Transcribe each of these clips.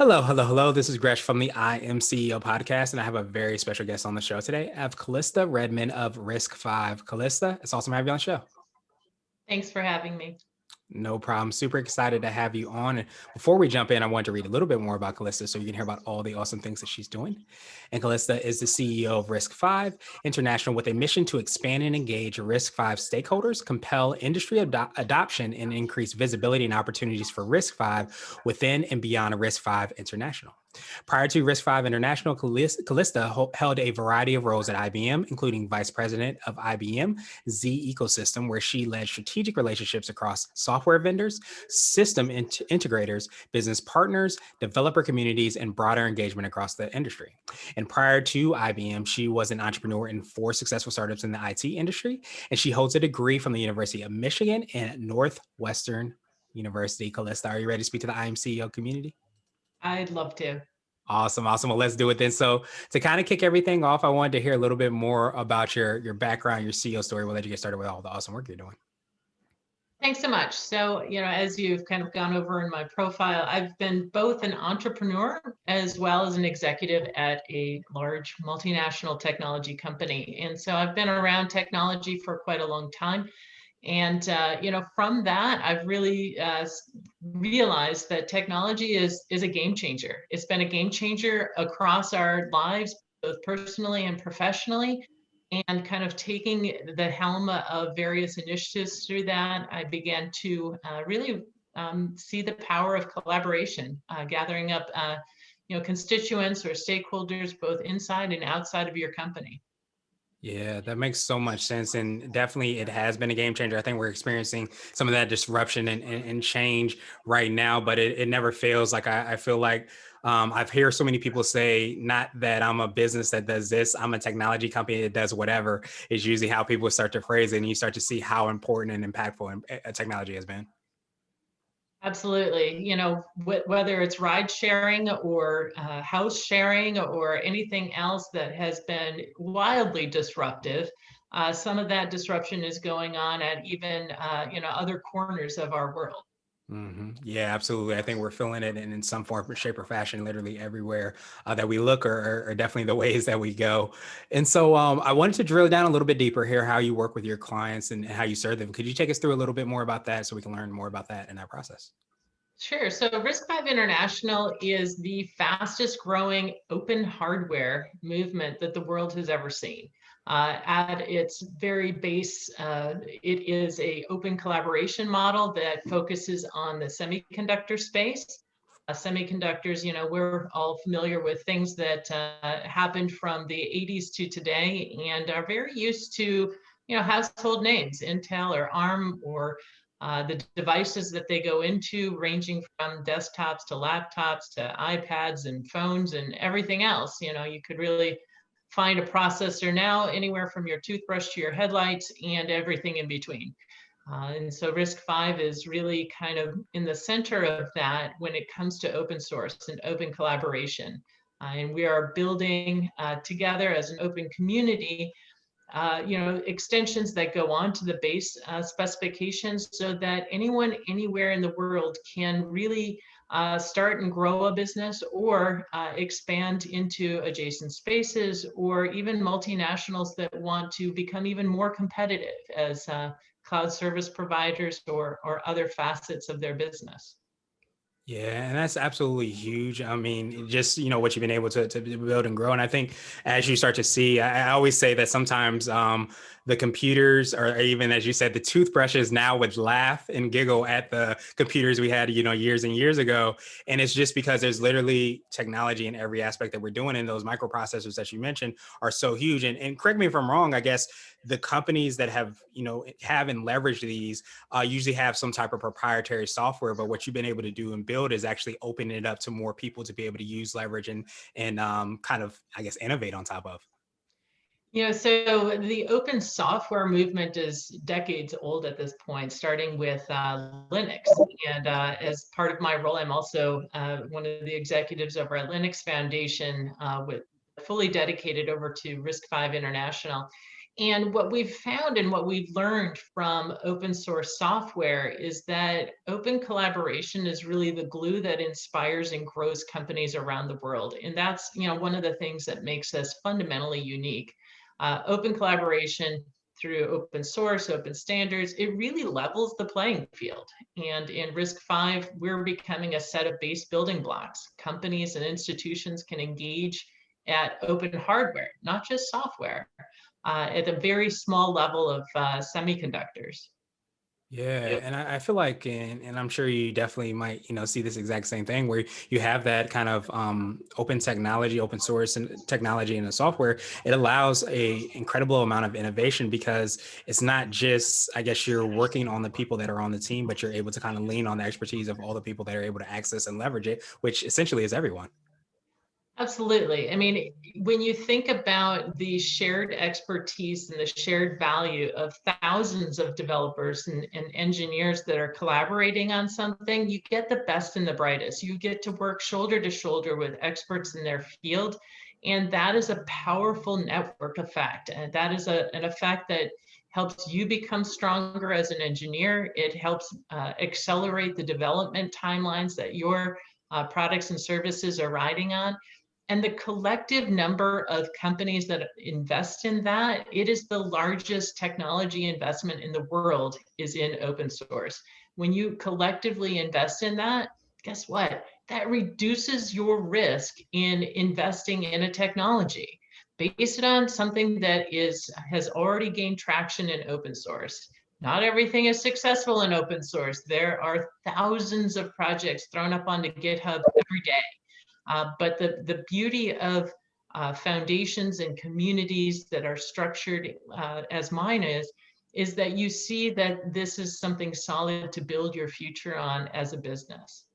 Hello, hello, hello. This is Gresh from the I Am CEO podcast, and I have a very special guest on the show today. I have Calista Redmond of RISC-V. Calista, it's awesome to have you on the show. Thanks for having me. No problem. Super excited to have you on. And before we jump in, I wanted to read a little bit more about Calista so you can hear about all the awesome things that she's doing. And Calista is the CEO of RISC-V International with a mission to expand and engage RISC-V stakeholders, compel industry adoption, and increase visibility and opportunities for RISC-V within and beyond RISC-V International. Prior to RISC-V International, Calista held a variety of roles at IBM, including Vice President of IBM Z Ecosystem, where she led strategic relationships across software vendors, system integrators, business partners, developer communities, and broader engagement across the industry. And prior to IBM, she was an entrepreneur in 4 successful startups in the IT industry, and she holds a degree from the University of Michigan and Northwestern University. Calista, are you ready to speak to the IMCEO community? I'd love to. Awesome. Well, let's do it then. So to kind of kick everything off, I wanted to hear a little bit more about your background, your CEO story. We'll let you get started with all the awesome work you're doing. Thanks so much. So, as you've kind of gone over in my profile, I've been both an entrepreneur as well as an executive at a large multinational technology company. And so I've been around technology for quite a long time. And, from that, I've really realized that technology is a game changer. It's been a game changer across our lives, both personally and professionally. And kind of taking the helm of various initiatives through that, I began to really see the power of collaboration, gathering up, constituents or stakeholders both inside and outside of your company. Yeah, that makes so much sense. And definitely it has been a game changer. I think we're experiencing some of that disruption and change right now, but it never fails. Like I feel like I've heard so many people say, not that I'm a business that does this, I'm a technology company that does whatever, is usually how people start to phrase it. And you start to see how important and impactful technology has been. Absolutely. Whether it's ride sharing or house sharing or anything else that has been wildly disruptive, some of that disruption is going on at even, other corners of our world. Mm-hmm. Yeah, absolutely. I think we're feeling it in some form, shape, or fashion, literally everywhere that we look, or definitely the ways that we go. And so, I wanted to drill down a little bit deeper here, how you work with your clients and how you serve them. Could you take us through a little bit more about that so we can learn more about that in that process? Sure. So RISC-V International is the fastest growing open hardware movement that the world has ever seen. At its very base, it is an open collaboration model that focuses on the semiconductor space. Semiconductors, we're all familiar with things that happened from the 80s to today and are very used to, household names, Intel or ARM or the devices that they go into, ranging from desktops to laptops to iPads and phones and everything else. You could really find a processor now anywhere from your toothbrush to your headlights and everything in between. And so RISC-V is really kind of in the center of that when it comes to open source and open collaboration. And we are building together as an open community extensions that go on to the base specifications so that anyone anywhere in the world can really start and grow a business or expand into adjacent spaces, or even multinationals that want to become even more competitive as cloud service providers or other facets of their business. Yeah, and that's absolutely huge. I mean, just, what you've been able to build and grow. And I think as you start to see, I always say that sometimes the computers, or even as you said, the toothbrushes now would laugh and giggle at the computers we had, years and years ago. And it's just because there's literally technology in every aspect that we're doing. And those microprocessors that you mentioned are so huge. And correct me if I'm wrong, I guess the companies that have and leveraged these usually have some type of proprietary software, but what you've been able to do and build is actually open it up to more people to be able to use, leverage, and kind of, I guess, innovate on top of. So the open software movement is decades old at this point, starting with Linux. And as part of my role, I'm also one of the executives of our Linux Foundation, with fully dedicated over to RISC-V International. And what we've found and what we've learned from open source software is that open collaboration is really the glue that inspires and grows companies around the world. And that's, one of the things that makes us fundamentally unique. Open collaboration through open source, open standards, it really levels the playing field. And in RISC-V, we're becoming a set of base building blocks. Companies and institutions can engage at open hardware, not just software, at a very small level of semiconductors. Yeah, and I feel like, and I'm sure you definitely might, see this exact same thing where you have that kind of open technology, open source and technology in the software. It allows a incredible amount of innovation because it's not just, I guess, you're working on the people that are on the team, but you're able to kind of lean on the expertise of all the people that are able to access and leverage it, which essentially is everyone. Absolutely. I mean, when you think about the shared expertise and the shared value of thousands of developers and engineers that are collaborating on something, you get the best and the brightest. You get to work shoulder to shoulder with experts in their field. And that is a powerful network effect. And that is an effect that helps you become stronger as an engineer. It helps accelerate the development timelines that your products and services are riding on. And the collective number of companies that invest in that, it is the largest technology investment in the world is in open source. When you collectively invest in that, guess what? That reduces your risk in investing in a technology. Base it on something that has already gained traction in open source. Not everything is successful in open source. There are thousands of projects thrown up onto GitHub every day. But the beauty of foundations and communities that are structured as mine is that you see that this is something solid to build your future on as a business.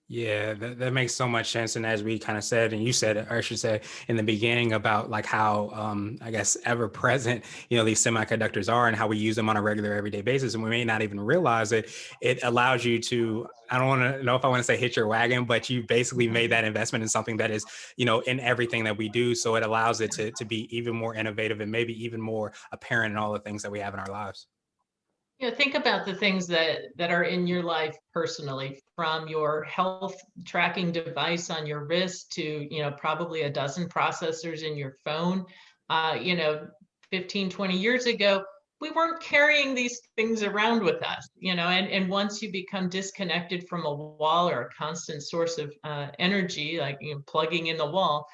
Yeah, that makes so much sense. And as we kind of said, and you said, or I should say in the beginning about like how, I guess, ever present, these semiconductors are and how we use them on a regular everyday basis. And we may not even realize it. It allows you to, I don't want to know if I want to say hit your wagon, but you basically made that investment in something that is, in everything that we do. So it allows it to be even more innovative and maybe even more apparent in all the things that we have in our lives. Think about the things that are in your life personally, from your health tracking device on your wrist to, probably a dozen processors in your phone. 15, 20 years ago, we weren't carrying these things around with us, and once you become disconnected from a wall or a constant source of energy, like plugging in the wall,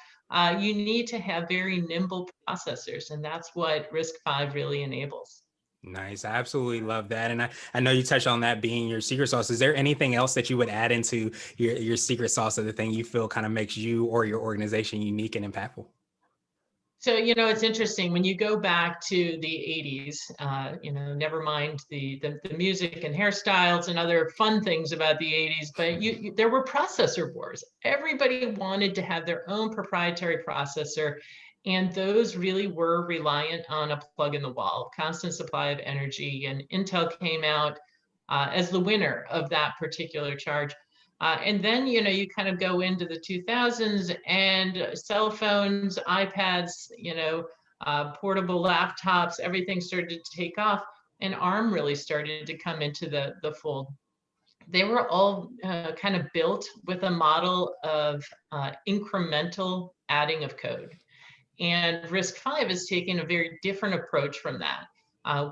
you need to have very nimble processors. And that's what RISC-V really enables. Nice. I absolutely love that. And I know you touched on that being your secret sauce. Is there anything else that you would add into your secret sauce of the thing you feel kind of makes you or your organization unique and impactful? So, it's interesting when you go back to the 80s, never mind the music and hairstyles and other fun things about the 80s, but there were processor wars. Everybody wanted to have their own proprietary processor, and those really were reliant on a plug in the wall, constant supply of energy. And Intel came out as the winner of that particular charge. And then, you kind of go into the 2000s and cell phones, iPads, portable laptops, everything started to take off, and ARM really started to come into the fold. They were all kind of built with a model of incremental adding of code. And RISC-V is taking a very different approach from that.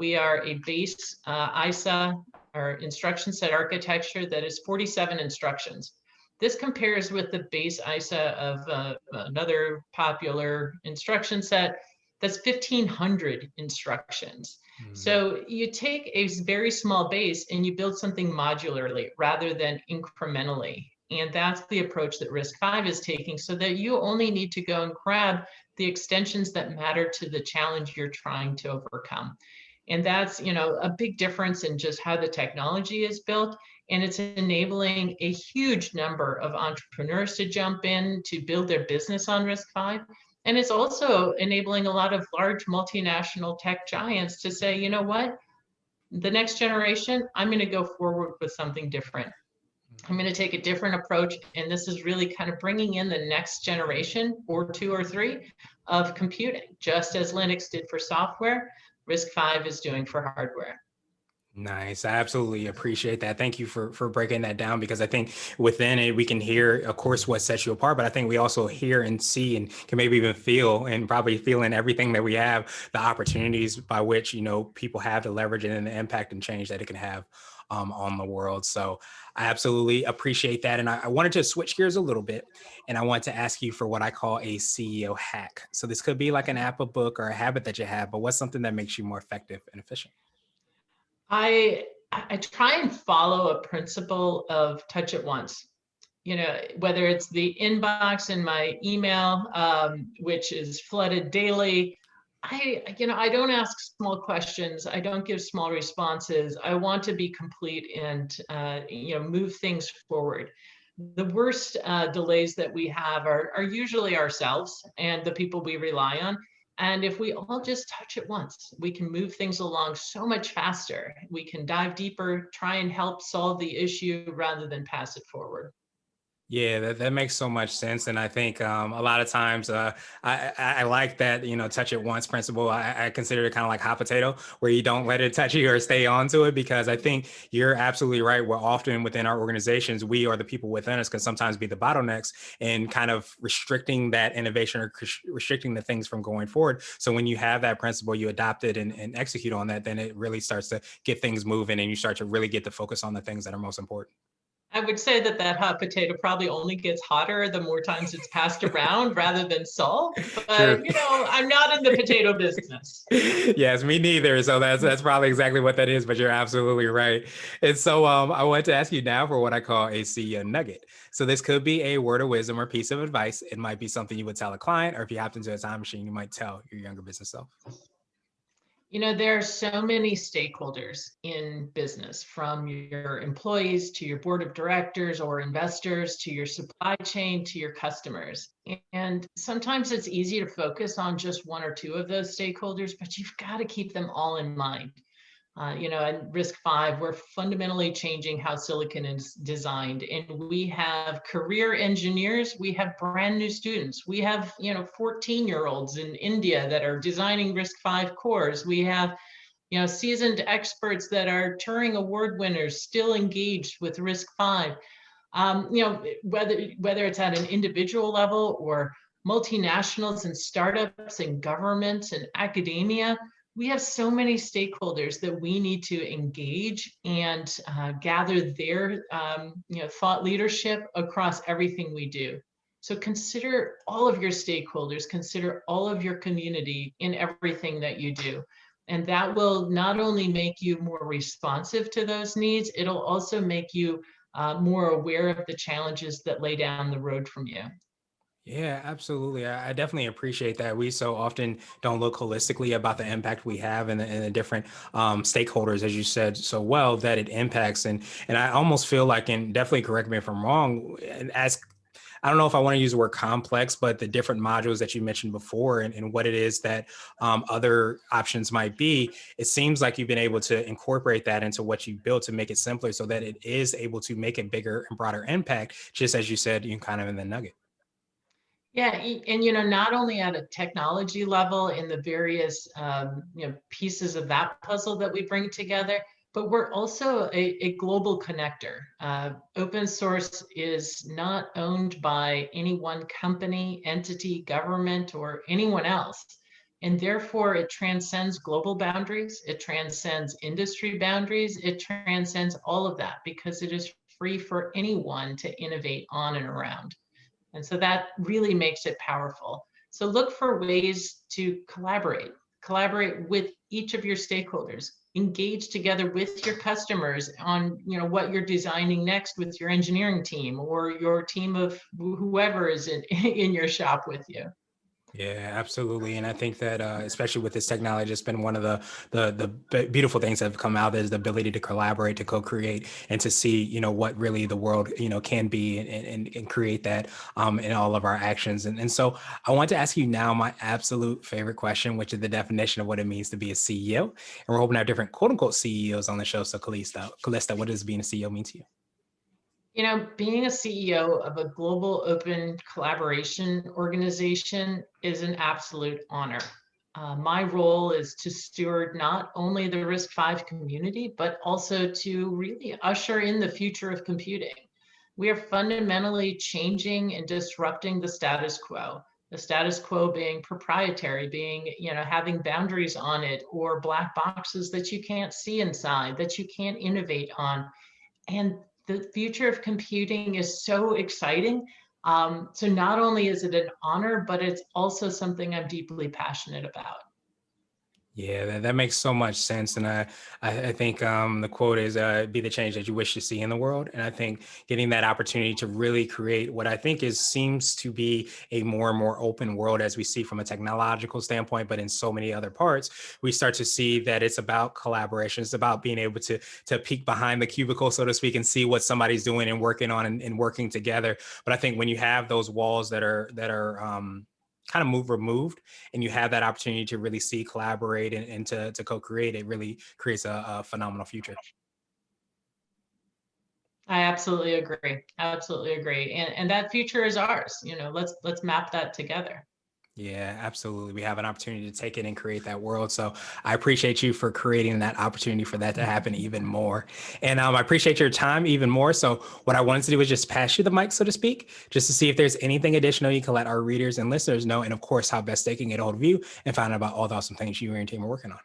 We are a base ISA, or instruction set architecture, that is 47 instructions. This compares with the base ISA of another popular instruction set that's 1,500 instructions. So you take a very small base and you build something modularly rather than incrementally. And that's the approach that RISC-V is taking, so that you only need to go and grab the extensions that matter to the challenge you're trying to overcome. And that's, a big difference in just how the technology is built. And it's enabling a huge number of entrepreneurs to jump in to build their business on RISC-V. And it's also enabling a lot of large multinational tech giants to say, you know what, the next generation, I'm going to go forward with something different. I'm going to take a different approach. And this is really kind of bringing in the next generation or two or three of computing, just as Linux did for software. RISC-V is doing for hardware. Nice. I absolutely appreciate that. Thank you for breaking that down, because I think within it we can hear, of course, what sets you apart, but I think we also hear and see and can maybe even feel, and probably feel in everything that we have, the opportunities by which, people have to leverage it and the impact and change that it can have on the world. So I absolutely appreciate that. And I wanted to switch gears a little bit, and I want to ask you for what I call a CEO hack. So this could be like an app, a book, or a habit that you have, but what's something that makes you more effective and efficient? I try and follow a principle of touch it once. Whether it's the inbox in my email, which is flooded daily, I don't ask small questions. I don't give small responses. I want to be complete and, move things forward. The worst delays that we have are usually ourselves and the people we rely on. And if we all just touch it once, we can move things along so much faster. We can dive deeper, try and help solve the issue rather than pass it forward. Yeah, that makes so much sense. And I think a lot of times I like that, touch it once principle. I consider it kind of like hot potato, where you don't let it touch you or stay on to it, because I think you're absolutely right. We're often within our organizations, we or the people within us can sometimes be the bottlenecks in kind of restricting that innovation, or restricting the things from going forward. So when you have that principle, you adopt it and execute on that, then it really starts to get things moving, and you start to really get the focus on the things that are most important. I would say that that hot potato probably only gets hotter the more times it's passed around rather than solved. True. But, I'm not in the potato business. Yes, me neither. So that's probably exactly what that is, but you're absolutely right. And so I want to ask you now for what I call a CEO nugget. So this could be a word of wisdom or piece of advice. It might be something you would tell a client, or if you hopped into a time machine, you might tell your younger business self. There are so many stakeholders in business, from your employees to your board of directors or investors to your supply chain to your customers. And sometimes it's easy to focus on just one or two of those stakeholders, but you've got to keep them all in mind. At RISC-V, we're fundamentally changing how silicon is designed. And we have career engineers, we have brand new students, we have, 14-year-olds in India that are designing RISC-V cores. We have, seasoned experts that are Turing Award winners still engaged with RISC-V. Whether it's at an individual level or multinationals and startups and governments and academia, we have so many stakeholders that we need to engage and gather their thought leadership across everything we do. So consider all of your stakeholders, consider all of your community in everything that you do. And that will not only make you more responsive to those needs, it'll also make you more aware of the challenges that lay down the road from you. Yeah, absolutely. I definitely appreciate that. We so often don't look holistically about the impact we have, and the different stakeholders, as you said so well, that it impacts. And I almost feel like, and definitely correct me if I'm wrong, and as I don't know if I want to use the word complex, but the different modules that you mentioned before, and what it is that other options might be, it seems like you've been able to incorporate that into what you built to make it simpler, so that it is able to make a bigger and broader impact, just as you said, you kind of in the nugget. Yeah, and not only at a technology level in the various pieces of that puzzle that we bring together, but we're also a global connector. Open source is not owned by any one company, entity, government, or anyone else. And therefore, it transcends global boundaries, it transcends industry boundaries, it transcends all of that, because it is free for anyone to innovate on and around. And so that really makes it powerful. So look for ways to collaborate with each of your stakeholders, engage together with your customers on what you're designing next with your engineering team or your team of whoever is in your shop with you. Yeah, absolutely. And I think that especially with this technology, it's been one of the beautiful things that have come out, is the ability to collaborate, to co-create, and to see, what really the world, can be, and create that in all of our actions. And so I want to ask you now my absolute favorite question, which is the definition of what it means to be a CEO. And we're hoping to have different quote unquote CEOs on the show. So Calista, what does being a CEO mean to you? Being a CEO of a global open collaboration organization is an absolute honor. My role is to steward not only the RISC-V community, but also to really usher in the future of computing. We are fundamentally changing and disrupting the status quo. The status quo being proprietary, being, having boundaries on it, or black boxes that you can't see inside, that you can't innovate on. And the future of computing is so exciting. So not only is it an honor, but it's also something I'm deeply passionate about. Yeah, that makes so much sense. And I think the quote is be the change that you wish to see in the world. And I think getting that opportunity to really create what I think seems to be a more and more open world as we see from a technological standpoint, but in so many other parts, we start to see that it's about collaboration. It's about being able to peek behind the cubicle, so to speak, and see what somebody's doing and working on and working together. But I think when you have those walls that are kind of removed, and you have that opportunity to really see, collaborate, and to co-create, it really creates a phenomenal future. I absolutely agree. Absolutely agree. And that future is ours. Let's map that together. Yeah, absolutely. We have an opportunity to take it and create that world. So I appreciate you for creating that opportunity for that to happen even more. And I appreciate your time even more. So what I wanted to do is just pass you the mic, so to speak, just to see if there's anything additional you can let our readers and listeners know. And of course, how best they can get a hold of you and find out about all the awesome things you and your team are working on.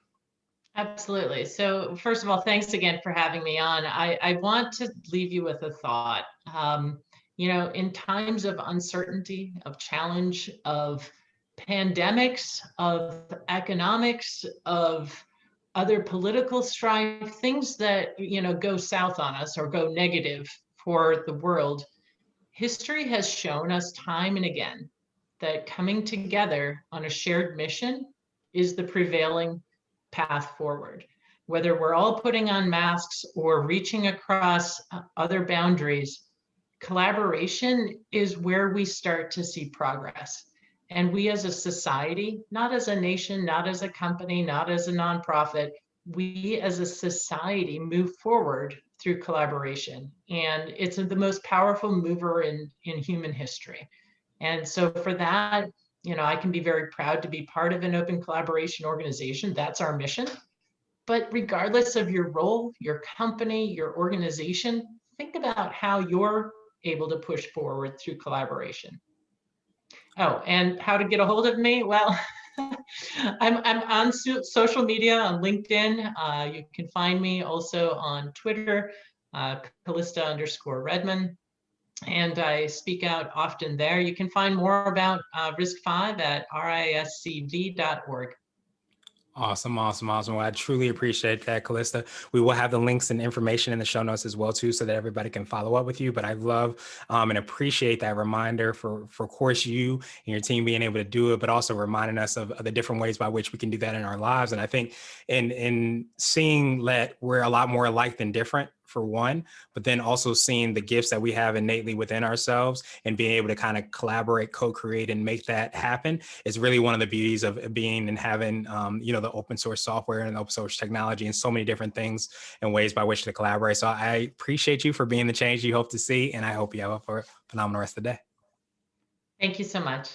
Absolutely. So first of all, thanks again for having me on. I want to leave you with a thought. In times of uncertainty, of challenge, of pandemics, of economics, of other political strife, things that, go south on us or go negative for the world, history has shown us time and again that coming together on a shared mission is the prevailing path forward. Whether we're all putting on masks or reaching across other boundaries, collaboration is where we start to see progress. And we as a society, not as a nation, not as a company, not as a nonprofit, we as a society move forward through collaboration. And it's the most powerful mover in human history. And so for that, I can be very proud to be part of an open collaboration organization. That's our mission. But regardless of your role, your company, your organization, think about how you're able to push forward through collaboration. Oh, and how to get a hold of me? Well, I'm on social media, on LinkedIn. You can find me also on Twitter, Calista_Redmond. And I speak out often there. You can find more about RISC-V at riscv.org. Awesome, awesome, awesome. Well, I truly appreciate that, Calista. We will have the links and information in the show notes as well, too, so that everybody can follow up with you. But I love and appreciate that reminder for of course, you and your team being able to do it, but also reminding us of the different ways by which we can do that in our lives. And I think in seeing that we're a lot more alike than different, for one, but then also seeing the gifts that we have innately within ourselves and being able to kind of collaborate, co-create, and make that happen is really one of the beauties of being and having, the open source software and open source technology and so many different things and ways by which to collaborate. So I appreciate you for being the change you hope to see, and I hope you have a phenomenal rest of the day. Thank you so much.